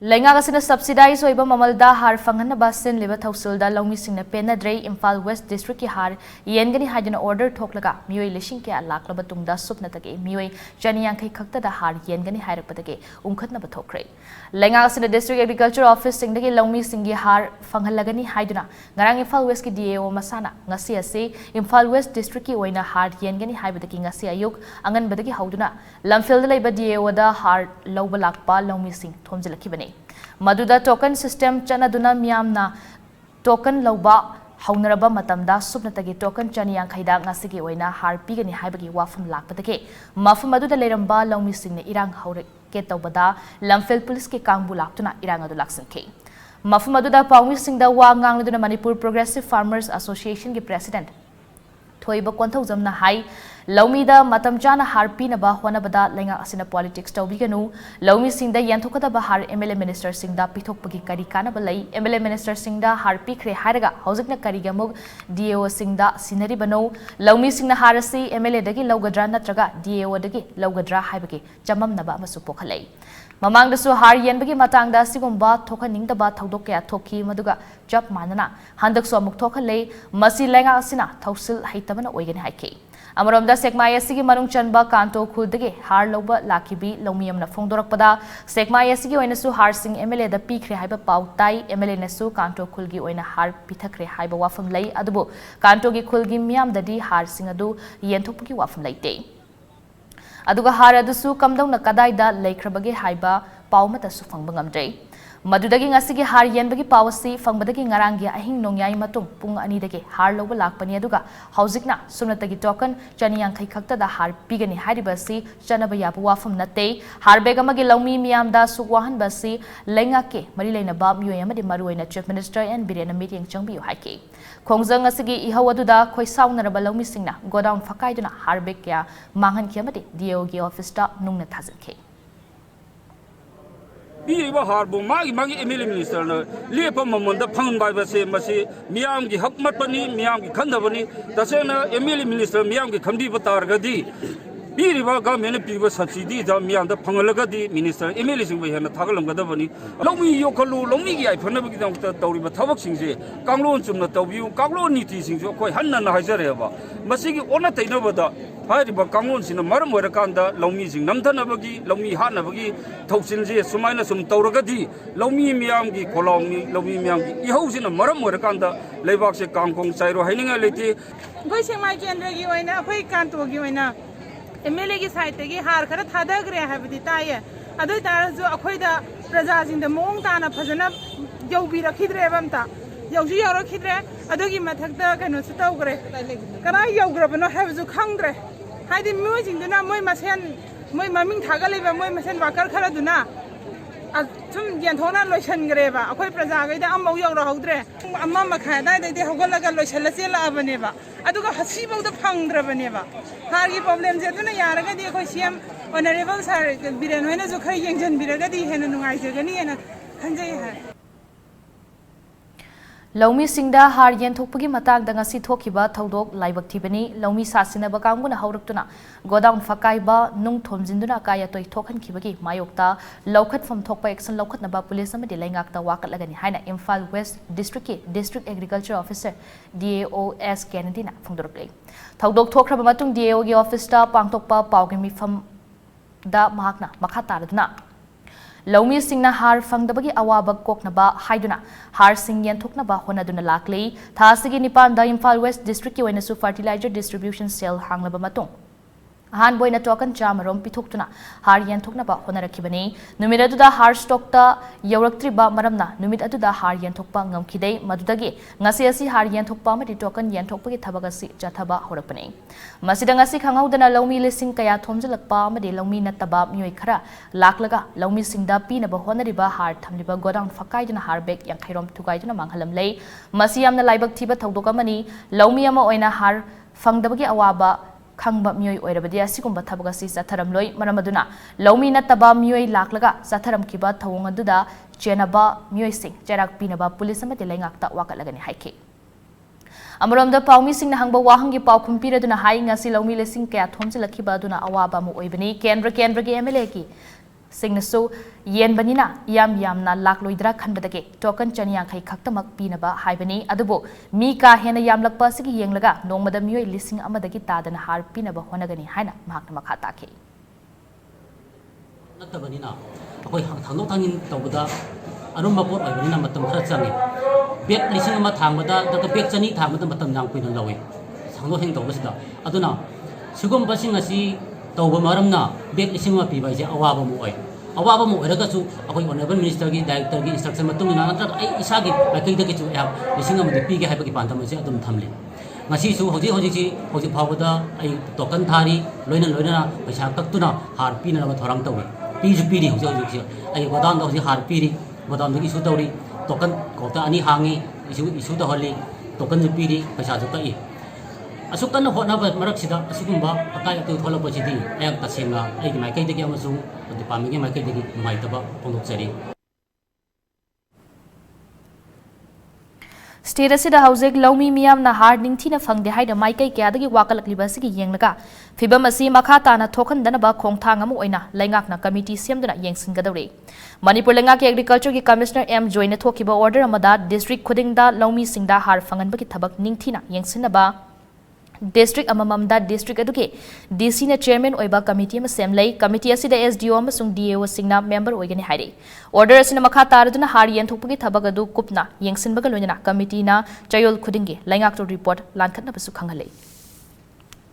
Lengagasina subsidized oiba mamalda har fangan basin liba thausulda Loumee singna Pennadre Imphal West District ki har Yengani haidina order thoklaga mioi lishing ke laklaba tungda supnatake mioi Janiyangkai khakta da har Yengani hairakpatake umkhatna bathokre Lengagasina District Agriculture Office singdagi Loumee singi har fangalagani haiduna ngarang Imphal West ki DAO masana ngasi ase Imphal West District ki oina har Yengani haibadaki ngasi ayuk angan badagi hauduna lamfil da laiba DAO da har lauba lakpa Loumee sing thomjilakibane Maduda token system chanaduna miyamna token lauba haunaraba matamda supnatagi token chaniyangkhaida ngasigi oina har pigani haibagi wafam lakpadake mafam maduda leiramba Loumee singna irang haure ke tawbada lamfel police ke kangbu laktuna irang adu laksanke mafam maduda Paumi singda wa ngangluduna Manipur Progressive Farmers Association ki president Thoiba Konthaujamna hai Loumee da matam chana har pinaba honabada lenga asina politics tawbiganu Loumee singda Yenthokpahi har MLA minister singda pithokpagi kari kana balai MLA minister singda har pikhre hairaga hojikna kariga mug DAO singda sinari bano Loumee singna harasi MLA dagi laugadra natraga DAO dagi laugadra haibagi chamamnaba amasu pokhalai Mamangdasu har yenbagi matangda sigumba thokaningdaba thaudok kya thokhi maduga jab manana handaksu amuk thokhalei masi lenga asina thausil haitabana oigani haike Amaramda Sekmai asigi manung chanba kanto khudagi har loba lakibi Loumee amna phongdorakpada Sekmai asigi oinasu har sing MLA da pikhre haiba pautai MLA nasu kanto khulgi oina har pithakre haiba wafam lei adubu kanto gi khulgi miyam dadi har sing adu Yenthokpahi wafam leite aduga har adusu kamdongna kadaida leikrabagi haiba paumata su phangba ngamdrei Madudagi ngasigi har yenbagi pawasi fangbadagi ngarangi ahing nongyai matung pung ani dagi har loba lakpani aduga haujikna sumnatagi token chaniyangkai khakta da har pigani hairibasi chanaba yabu wafam natte har begamagi Loumee miyamda sukwahan basi lengake mari leinaba mioi amadi maruoina Chief Minister and Birena meeting changbiu haike khongjang asigi ihau aduda khoi saunaraba Loumee singna godown fakaiduna har bekya manghan kiamadi DAO gi office ta nungna thajinke Biwa harbo magi MLA minister na lepa mamonda phangan bai base masi miyam gi hak mat pani miyam gi khanda bani tasena MLA minister miyam gi khamdi batar gadi biriba government piba subsidy da miyam da phangalaga di minister MLA sing bai hana thagalam gada bani Loumee yokhalu Loumee gi ai phana gi dang ta tawri ba thabak sing je kanglon chumna tawbiu kanglon niti sing jo khoi hanna na haijare ba masi gi ona taina bada Hariba kangon sina maram oirakanda Loumee sing namthanabagi Loumee hanabagi thausinje sumaina sum tawragadi Loumee miyam gi kolongni Loumee miyam gi ihau sina maram oirakanda leibak se kangkong chairo haininga leite goi semai kendra gi oina akhoi kanto gi oina MLA gi site gi har khara thadagre habidi taye adoi tarasu akhoi da praja sing da mong tana phajana yaubi rakhidre bamta yauji yaurakhidre adogi mathakta kanu su tawgre kana yaugrabano habju khangdre haidi moi jingduna moi masen moi maming thagaleba moi masen wakar khara duna sum yenthona loisan greba akhoi praja gaida amau yaura haudre amma makha dai dai hogalaga loisan la chela abaneba aduga hasibau da phangdrabaneba hargi problem je duna yaraga di akhoi CM honorable sir biren hoina jo khari yengjan biraga di hena nungai jagani hena khanjai ha Loumee singda har Yenthokpahi matangda ngasi thokiba thaudok laibak thibani Loumee sasinaba kanguna hauruktuna godown fakaiba nung thomjinduna kaya toi thokhan khibagi mayokta lokhat pham thokpa action lokhatnaba police amadi laingakta wakatlagani haina Imphal West District ki District Agriculture Officer DAOS Kennedy na phongdoraklei thaudok thokraba matung DAO gi office ta pangtokpa pawgi mifam da mahakna makha taraduna Loumee singna har fangdabagi awaba koknaba haiduna har sing yenthoknaba honaduna laklei thasigi nipan da Imphal West District ki oinasu fertilizer distribution cell hanglaba matung han boina token jamarom pithoktuna har yenthoknaba honarakibani numit aduda har stock ta yauraktriba maramna numit aduda har yenthokpa ngamkhidei madudagi ngasi asi har yenthokpa mati token yenthokpagi thabagasi jathaba horakpani masida ngasi khangaudana Loumee lising kaya thomjalakpa amadi Loumee nataba mioi khara laklaga Loumee singda pinaba honariba har thamliba godown fakaiduna har bek yankhairom thugaiduna manghalam lei masi yamna laibak thiba thaudok amani Loumee ama oina har fangdabagi awaba khangba mioi oirabadi asigumba thabagasi satharamloi maramaduna Loumee nataba mioi laklaga satharam kiba thawong aduda chenaba mioi sing cherak pinaba police amati laingakta wakatlagani haike Amaramda Paumi sing na hangba wahangi paukhum piraduna hai ngasi Loumee lesing kaya thomjilakhiba aduna awaba mu oibani kendra gi MLA ki Singsu Yenbanina Yam Yamna Lakloidra Kandadake, Token Chaniankai Kaktamak Pinaba, Hibani, Adubo, Mika Hena Yamlak Pasiki Yanglaga, no Madamu listening Amadaki Tadan Har Pinaba Honagani Hina, Mahnamakataki. Natabanina, ako'y hangin tawda, anong mapot ay banina matam kratsangi. Biak lising ma thangmada, daga biak chani thangmada matam nang pinon lawi. Sangno heng tawda sida. Aduna, sigum basing asi tawba maramna, biak lising ma piba isi awaba mo ay. Awaba mo ay ragasu, ako'y honorable minister gi director gi instruction matum ina natrak ay isagi ay kay dagi chu ay lising ma dipigi hay pagi pantam si adum thamle. Ngasi su hoji phawda ay tokan thari loina paisa kaktuna har pina ma thorang tawi. Piri hoji ay wadam da hoji har piri wadam da isu tawri token kota ani hangi isu da holi token piri paisa ju kai asukan hona ba marak sida asugumba akai atu thola pachidi ay tasenga ay mai kai degi amasu department mai kai degi mai taba pondok chari State asida housing Loumee Miyam na Haar Ningthina Phangde Haida Maikai Kyadagi Wakalakliba Sigi Yenglaga Fibam asi Makata na Token Danaba Khongthang amu oina Laingak na committee siamduna yengsingadawre Manipur Lengak Agriculture ki Commissioner M Joyna thokiba order amada district khudingda Loumee singda har phanganbaki thabak ningthina yengsinaba District amamamda district aduke DC na chairman oiba committee ma semlei committee asida SDO amasung DAO singna member oigani haire order asina makha taraduna Haar Yenthokpahi thabak adu kupna yengsinbaga loina committee na chayol khudingi laingak to report lankhatna basu khangalei